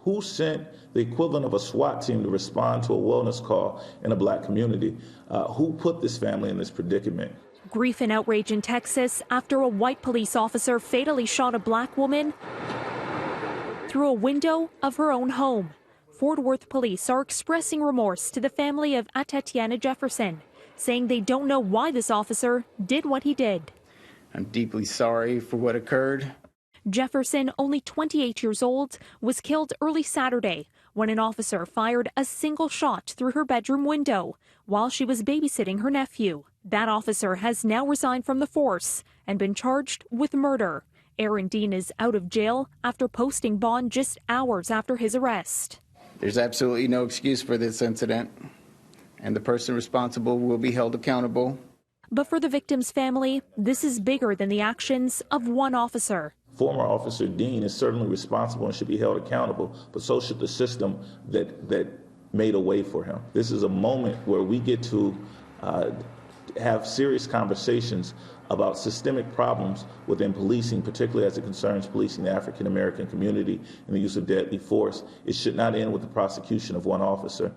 Who sent the equivalent of a SWAT team to respond to a wellness call in a black community? Who put this family in this predicament? Grief and outrage in Texas after a white police officer fatally shot a black woman through a window of her own home. Fort Worth police are expressing remorse to the family of Atatiana Jefferson, saying they don't know why this officer did what he did. I'm deeply sorry for what occurred. Jefferson, only 28 years old, was killed early Saturday when an officer fired a single shot through her bedroom window while she was babysitting her nephew. That officer has now resigned from the force and been charged with murder. Aaron Dean is out of jail after posting bond just hours after his arrest. There's absolutely no excuse for this incident, and the person responsible will be held accountable. But for the victim's family, this is bigger than the actions of one officer. Former Officer Dean is certainly responsible and should be held accountable, but so should the system that made a way for him. This is a moment where we get to have serious conversations about systemic problems within policing, particularly as it concerns policing the African American community and the use of deadly force. It should not end with the prosecution of one officer.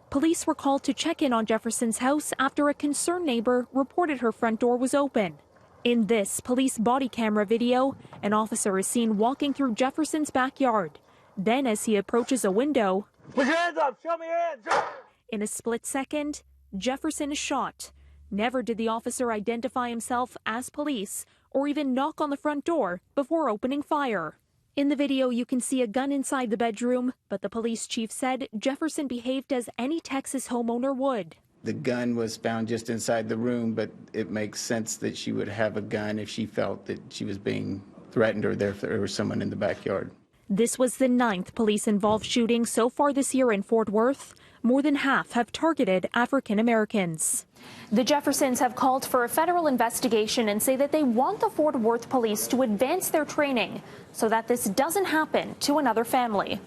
Police were called to check in on Jefferson's house after a concerned neighbor reported her front door was open. In this police body camera video, an officer is seen walking through Jefferson's backyard. Then as he approaches a window, put your hands up, show me your hands. In a split second, Jefferson is shot. Never did the officer identify himself as police or even knock on the front door before opening fire. In the video, you can see a gun inside the bedroom, but the police chief said Jefferson behaved as any Texas homeowner would. The gun was found just inside the room, but it makes sense that she would have a gun if she felt that she was being threatened or there was someone in the backyard. This was the 9th police-involved shooting so far this year in Fort Worth. More than half have targeted African Americans. The Jeffersons have called for a federal investigation and say that they want the Fort Worth police to advance their training so that this doesn't happen to another family.